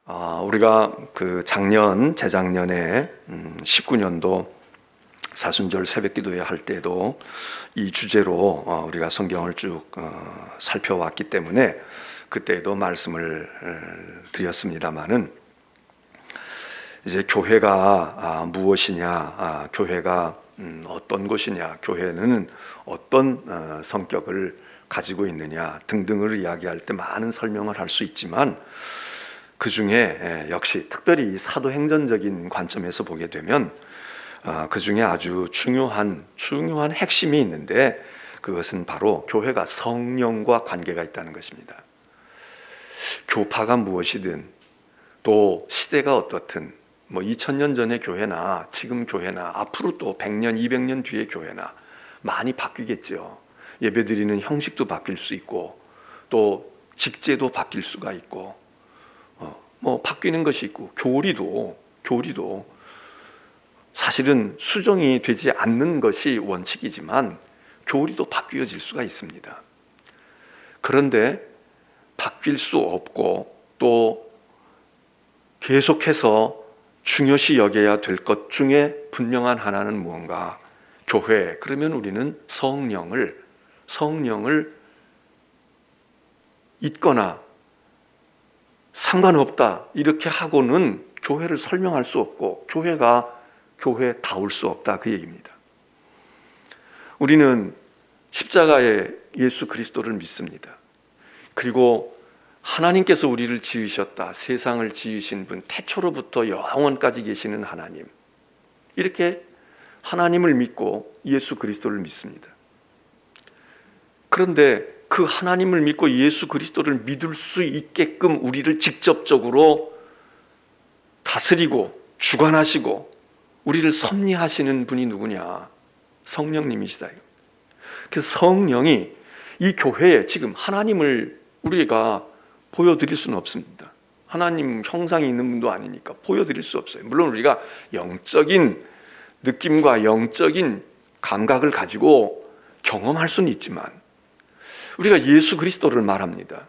우리가 재작년에 19년도 사순절 새벽기도회 할 때도 이 주제로 우리가 성경을 쭉 살펴왔기 때문에 그때도 말씀을 드렸습니다마는, 이제 교회가 무엇이냐, 교회가 어떤 곳이냐, 교회는 어떤 성격을 가지고 있느냐 등등을 이야기할 때 많은 설명을 할 수 있지만, 그 중에 역시 특별히 사도행전적인 관점에서 보게 되면 그 중에 아주 중요한 핵심이 있는데, 그것은 바로 교회가 성령과 관계가 있다는 것입니다. 교파가 무엇이든 또 시대가 어떻든 2000년 전의 교회나 지금 교회나 앞으로 또 100년, 200년 뒤의 교회나 많이 바뀌겠죠. 예배드리는 형식도 바뀔 수 있고, 또 직제도 바뀔 수가 있고, 바뀌는 것이 있고, 교리도 사실은 수정이 되지 않는 것이 원칙이지만 교리도 바뀌어질 수가 있습니다. 그런데 바뀔 수 없고 또 계속해서 중요시 여겨야 될 것 중에 분명한 하나는 무언가? 교회. 그러면 우리는 성령을 잊거나 상관없다 이렇게 하고는 교회를 설명할 수 없고, 교회가 교회다울 수 없다, 그 얘기입니다. 우리는 십자가의 예수 그리스도를 믿습니다. 그리고 하나님께서 우리를 지으셨다, 세상을 지으신 분, 태초로부터 영원까지 계시는 하나님, 이렇게 하나님을 믿고 예수 그리스도를 믿습니다. 그런데 그 하나님을 믿고 예수 그리스도를 믿을 수 있게끔 우리를 직접적으로 다스리고 주관하시고 우리를 섭리하시는 분이 누구냐? 성령님이시다. 그래서 성령이 이 교회에 지금 하나님을 우리가 보여드릴 수는 없습니다. 하나님 형상이 있는 분도 아니니까 보여드릴 수 없어요. 물론 우리가 영적인 느낌과 영적인 감각을 가지고 경험할 수는 있지만, 우리가 예수 그리스도를 말합니다.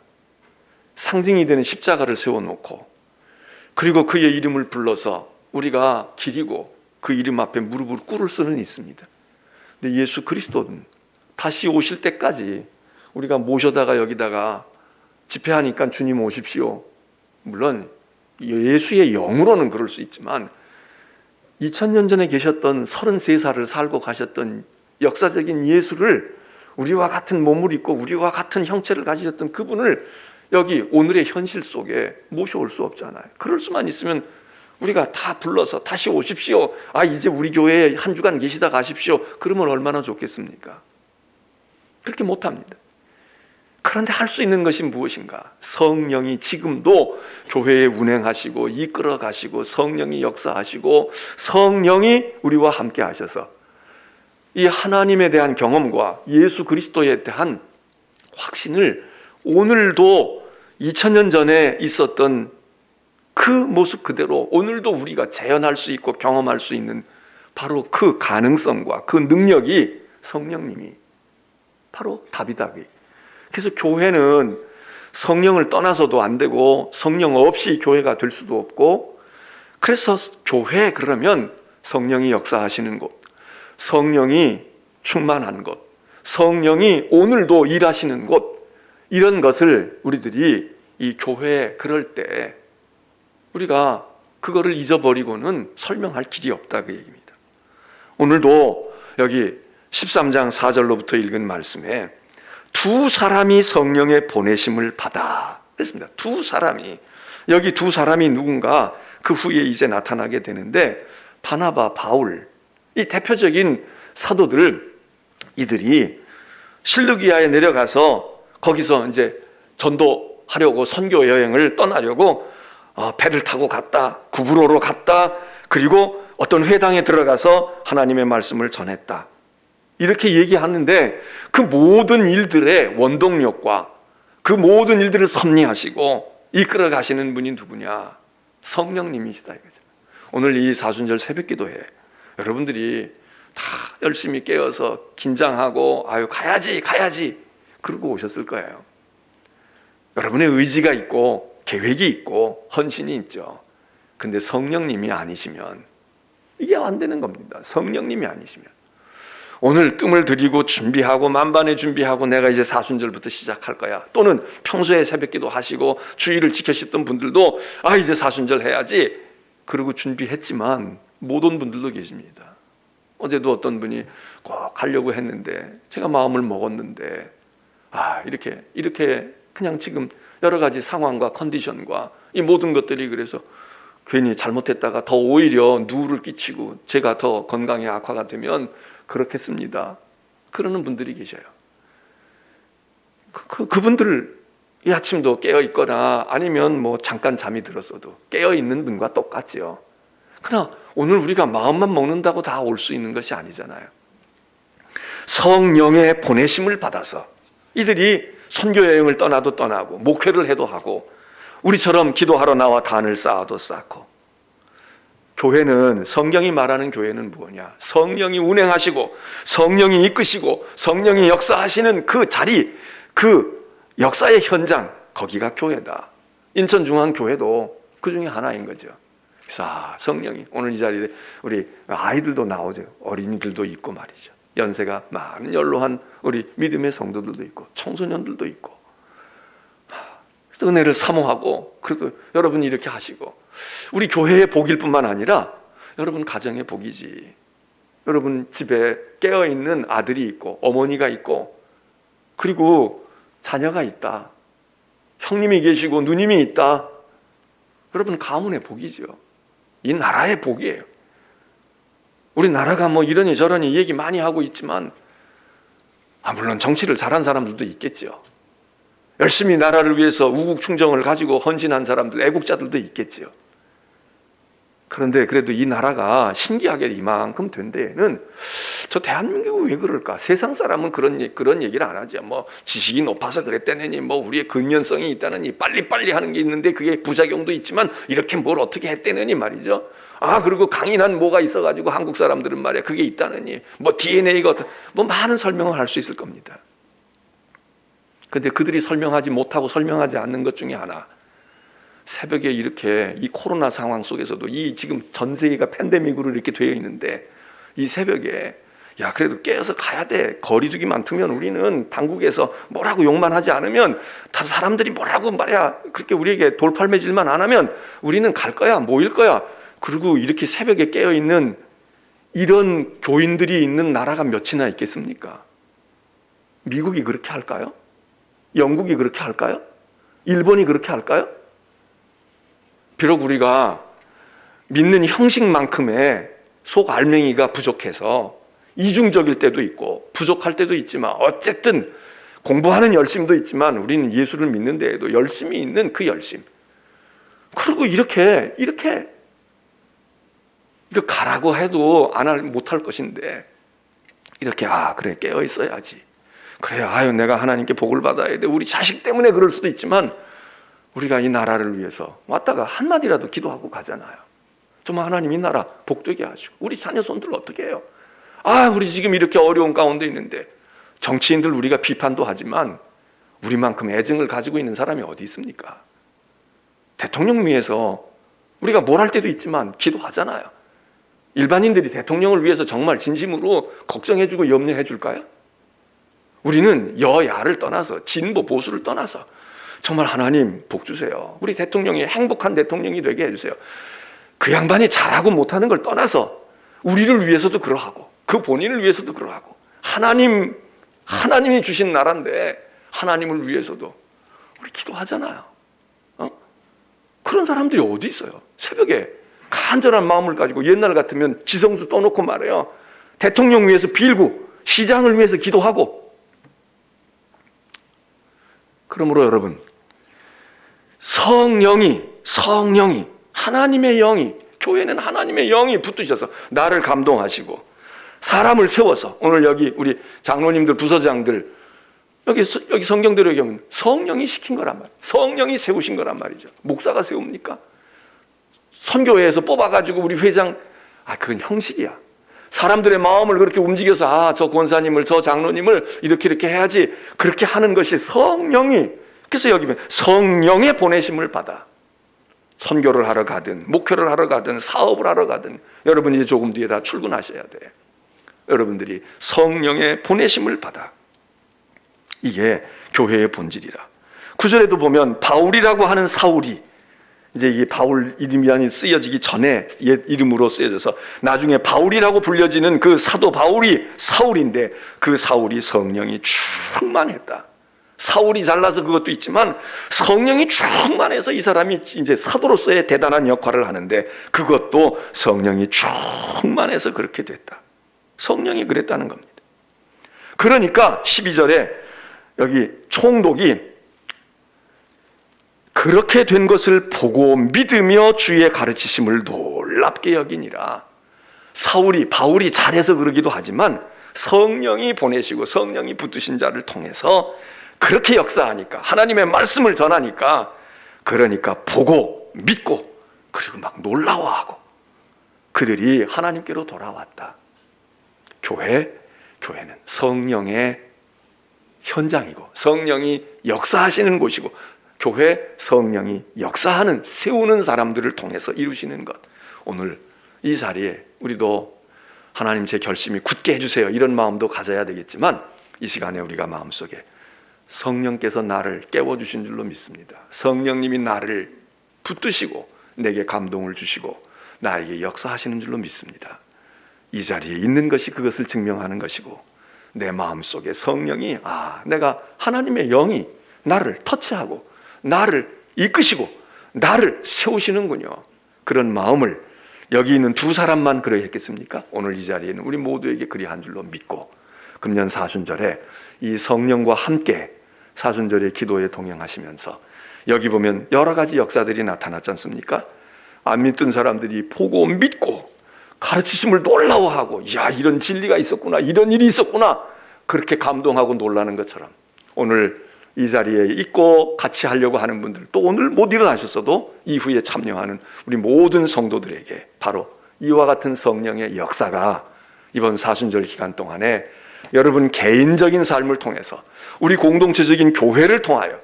상징이 되는 십자가를 세워놓고, 그리고 그의 이름을 불러서 우리가 기리고 그 이름 앞에 무릎을 꿇을 수는 있습니다. 근데 예수 그리스도는 다시 오실 때까지 우리가 모셔다가 여기다가 집회하니까 주님 오십시오, 물론 예수의 영으로는 그럴 수 있지만, 2000년 전에 계셨던 33살을 살고 가셨던 역사적인 예수를, 우리와 같은 몸을 입고 우리와 같은 형체를 가지셨던 그분을 여기 오늘의 현실 속에 모셔올 수 없잖아요. 그럴 수만 있으면 우리가 다 불러서 다시 오십시오, 이제 우리 교회에 한 주간 계시다 가십시오, 그러면 얼마나 좋겠습니까? 그렇게 못합니다. 그런데 할 수 있는 것이 무엇인가? 성령이 지금도 교회에 운행하시고 이끌어 가시고, 성령이 역사하시고, 성령이 우리와 함께 하셔서 이 하나님에 대한 경험과 예수 그리스도에 대한 확신을 오늘도 2000년 전에 있었던 그 모습 그대로 오늘도 우리가 재현할 수 있고 경험할 수 있는 바로 그 가능성과 그 능력이 성령님이 바로 답이다. 그래서 교회는 성령을 떠나서도 안 되고 성령 없이 교회가 될 수도 없고, 그래서 교회 그러면 성령이 역사하시는 곳, 성령이 충만한 곳, 성령이 오늘도 일하시는 곳, 이런 것을 우리들이 이 교회에 그럴 때 우리가 그거를 잊어버리고는 설명할 길이 없다, 그 얘기입니다. 오늘도 여기 13장 4절로부터 읽은 말씀에 두 사람이 성령의 보내심을 받아 그랬습니다. 두 사람이, 여기 두 사람이 누군가 그 후에 이제 나타나게 되는데, 바나바, 바울, 이 대표적인 사도들, 이들이 실루기아에 내려가서 거기서 이제 전도하려고, 선교 여행을 떠나려고 배를 타고 갔다, 구브로로 갔다, 그리고 어떤 회당에 들어가서 하나님의 말씀을 전했다, 이렇게 얘기하는데, 그 모든 일들의 원동력과 그 모든 일들을 섭리하시고 이끌어 가시는 분이 누구냐? 성령님이시다 이거죠. 오늘 이 사순절 새벽기도에 여러분들이 다 열심히 깨어서 긴장하고 가야지 그러고 오셨을 거예요. 여러분의 의지가 있고 계획이 있고 헌신이 있죠. 근데 성령님이 아니시면 이게 안 되는 겁니다. 성령님이 아니시면. 오늘 뜸을 들이고 준비하고 만반의 준비하고 내가 이제 사순절부터 시작할 거야. 또는 평소에 새벽기도 하시고 주의를 지키셨던 분들도 이제 사순절 해야지. 그러고 준비했지만 못 온 분들도 계십니다. 어제도 어떤 분이 꼭 가려고 했는데 제가 마음을 먹었는데 이렇게 그냥 지금 여러 가지 상황과 컨디션과 이 모든 것들이 그래서 괜히 잘못했다가 더 오히려 누를 끼치고 제가 더 건강에 악화가 되면 그렇겠습니다. 그러는 분들이 계셔요. 그분들 이 아침도 깨어 있거나 아니면 뭐 잠깐 잠이 들었어도 깨어 있는 분과 똑같죠. 그러나 오늘 우리가 마음만 먹는다고 다 올 수 있는 것이 아니잖아요. 성령의 보내심을 받아서 이들이 선교 여행을 떠나도 떠나고 목회를 해도 하고 우리처럼 기도하러 나와 단을 쌓아도 쌓고. 교회는, 성경이 말하는 교회는 뭐냐? 성령이 운행하시고 성령이 이끄시고 성령이 역사하시는 그 자리, 그 역사의 현장, 거기가 교회다. 인천중앙교회도 그 중에 하나인 거죠. 그래서 성령이 오늘 이 자리에 우리 아이들도 나오죠. 어린이들도 있고 말이죠. 연세가 많은 연로한 우리 믿음의 성도들도 있고 청소년들도 있고 은혜를 사모하고, 그래도 여러분이 이렇게 하시고 우리 교회의 복일 뿐만 아니라 여러분 가정의 복이지. 여러분 집에 깨어있는 아들이 있고 어머니가 있고 그리고 자녀가 있다, 형님이 계시고 누님이 있다. 여러분 가문의 복이죠. 이 나라의 복이에요. 우리 나라가 뭐 이러니 저러니 얘기 많이 하고 있지만 물론 정치를 잘한 사람들도 있겠죠. 열심히 나라를 위해서 우국충정을 가지고 헌신한 사람들, 애국자들도 있겠지요. 그런데 그래도 이 나라가 신기하게 이만큼 된 데에는 저 대한민국은 왜 그럴까? 세상 사람은 그런 얘기를 안 하죠. 뭐 지식이 높아서 그랬다느니, 뭐 우리의 근면성이 있다느니, 빨리빨리 하는 게 있는데 그게 부작용도 있지만 이렇게 뭘 어떻게 했다느니 말이죠. 그리고 강인한 뭐가 있어가지고 한국 사람들은 말이야 그게 있다느니, 뭐 DNA가 뭐 많은 설명을 할 수 있을 겁니다. 근데 그들이 설명하지 못하고 설명하지 않는 것 중에 하나, 새벽에 이렇게 이 코로나 상황 속에서도 이 지금 전 세계가 팬데믹으로 이렇게 되어 있는데 이 새벽에 그래도 깨어서 가야 돼. 거리두기만 두면 우리는 당국에서 뭐라고 욕만 하지 않으면, 다 사람들이 뭐라고 말이야 그렇게 우리에게 돌팔매질만 안 하면 우리는 갈 거야, 모일 거야. 그리고 이렇게 새벽에 깨어 있는 이런 교인들이 있는 나라가 몇이나 있겠습니까? 미국이 그렇게 할까요? 영국이 그렇게 할까요? 일본이 그렇게 할까요? 비록 우리가 믿는 형식만큼의 속 알맹이가 부족해서 이중적일 때도 있고 부족할 때도 있지만, 어쨌든 공부하는 열심도 있지만 우리는 예수를 믿는 데에도 열심이 있는 그 열심. 그리고 이렇게 이거 가라고 해도 못할 것인데 이렇게 그래 깨어 있어야지. 그래 내가 하나님께 복을 받아야 돼. 우리 자식 때문에 그럴 수도 있지만 우리가 이 나라를 위해서 왔다가 한마디라도 기도하고 가잖아요. 정말 하나님 이 나라 복되게 하시고 우리 자녀 손들 어떻게 해요? 우리 지금 이렇게 어려운 가운데 있는데, 정치인들 우리가 비판도 하지만 우리만큼 애증을 가지고 있는 사람이 어디 있습니까? 대통령 위해서 우리가 뭘 할 때도 있지만 기도하잖아요. 일반인들이 대통령을 위해서 정말 진심으로 걱정해주고 염려해줄까요? 우리는 여야를 떠나서, 진보 보수를 떠나서 정말 하나님 복 주세요. 우리 대통령이 행복한 대통령이 되게 해주세요. 그 양반이 잘하고 못하는 걸 떠나서 우리를 위해서도 그러하고 그 본인을 위해서도 그러하고, 하나님이 주신 나라인데 하나님을 위해서도 우리 기도하잖아요. 그런 사람들이 어디 있어요? 새벽에 간절한 마음을 가지고 옛날 같으면 지성수 떠놓고 말해요. 대통령 위해서 빌고 시장을 위해서 기도하고. 그러므로 여러분, 성령이 하나님의 영이, 교회는 하나님의 영이 붙으셔서 나를 감동하시고 사람을 세워서, 오늘 여기 우리 장로님들, 부서장들 여기 성경대로 얘기하면 성령이 시킨 거란 말이에요. 성령이 세우신 거란 말이죠. 목사가 세웁니까? 선교회에서 뽑아가지고 우리 회장, 그건 형식이야. 사람들의 마음을 그렇게 움직여서 저 권사님을, 저 장로님을 이렇게 해야지, 그렇게 하는 것이 성령이 그래서 여기 보면 성령의 보내심을 받아 선교를 하러 가든 목회를 하러 가든 사업을 하러 가든 여러분이 이제 조금 뒤에 다 출근하셔야 돼. 여러분들이 성령의 보내심을 받아. 이게 교회의 본질이라. 9절에도 보면 바울이라고 하는 사울이, 이제 이게 바울 이름이 쓰여지기 전에 옛 이름으로 쓰여져서 나중에 바울이라고 불려지는 그 사도 바울이 사울인데, 그 사울이 성령이 충만했다. 사울이 잘나서 그것도 있지만 성령이 충만해서 이 사람이 이제 사도로서의 대단한 역할을 하는데, 그것도 성령이 충만해서 그렇게 됐다. 성령이 그랬다는 겁니다. 그러니까 12절에 여기 총독이 그렇게 된 것을 보고 믿으며 주의 가르치심을 놀랍게 여기니라. 바울이 잘해서 그러기도 하지만 성령이 보내시고 성령이 붙드신 자를 통해서 그렇게 역사하니까, 하나님의 말씀을 전하니까, 그러니까 보고 믿고 그리고 막 놀라워하고 그들이 하나님께로 돌아왔다. 교회는 성령의 현장이고 성령이 역사하시는 곳이고, 교회 성령이 역사하는, 세우는 사람들을 통해서 이루시는 것. 오늘 이 자리에 우리도 하나님 제 결심이 굳게 해주세요 이런 마음도 가져야 되겠지만, 이 시간에 우리가 마음속에 성령께서 나를 깨워주신 줄로 믿습니다. 성령님이 나를 붙드시고 내게 감동을 주시고 나에게 역사하시는 줄로 믿습니다. 이 자리에 있는 것이 그것을 증명하는 것이고, 내 마음속에 성령이 내가 하나님의 영이 나를 터치하고 나를 이끄시고 나를 세우시는군요. 그런 마음을 여기 있는 두 사람만 그러야 했겠습니까? 오늘 이 자리에 있는 우리 모두에게 그리한 줄로 믿고, 금년 사순절에 이 성령과 함께 사순절의 기도에 동행하시면서, 여기 보면 여러 가지 역사들이 나타났지 않습니까? 안 믿던 사람들이 보고 믿고 가르치심을 놀라워하고, 이런 진리가 있었구나, 이런 일이 있었구나, 그렇게 감동하고 놀라는 것처럼 오늘 이 자리에 있고 같이 하려고 하는 분들, 또 오늘 못 일어나셨어도 이후에 참여하는 우리 모든 성도들에게 바로 이와 같은 성령의 역사가 이번 사순절 기간 동안에 여러분 개인적인 삶을 통해서, 우리 공동체적인 교회를 통하여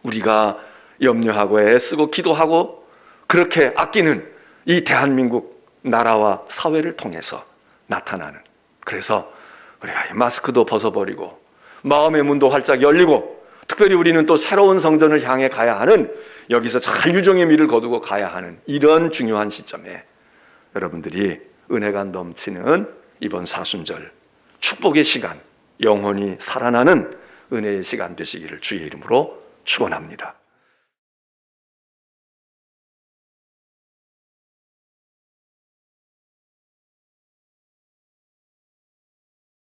우리가 염려하고 애쓰고 기도하고 그렇게 아끼는 이 대한민국 나라와 사회를 통해서 나타나는, 그래서 우리가 마스크도 벗어버리고 마음의 문도 활짝 열리고, 특별히 우리는 또 새로운 성전을 향해 가야 하는, 여기서 잘 유종의 미를 거두고 가야 하는 이런 중요한 시점에 여러분들이 은혜가 넘치는 이번 사순절 축복의 시간, 영혼이 살아나는 은혜의 시간 되시기를 주의 이름으로 축원합니다.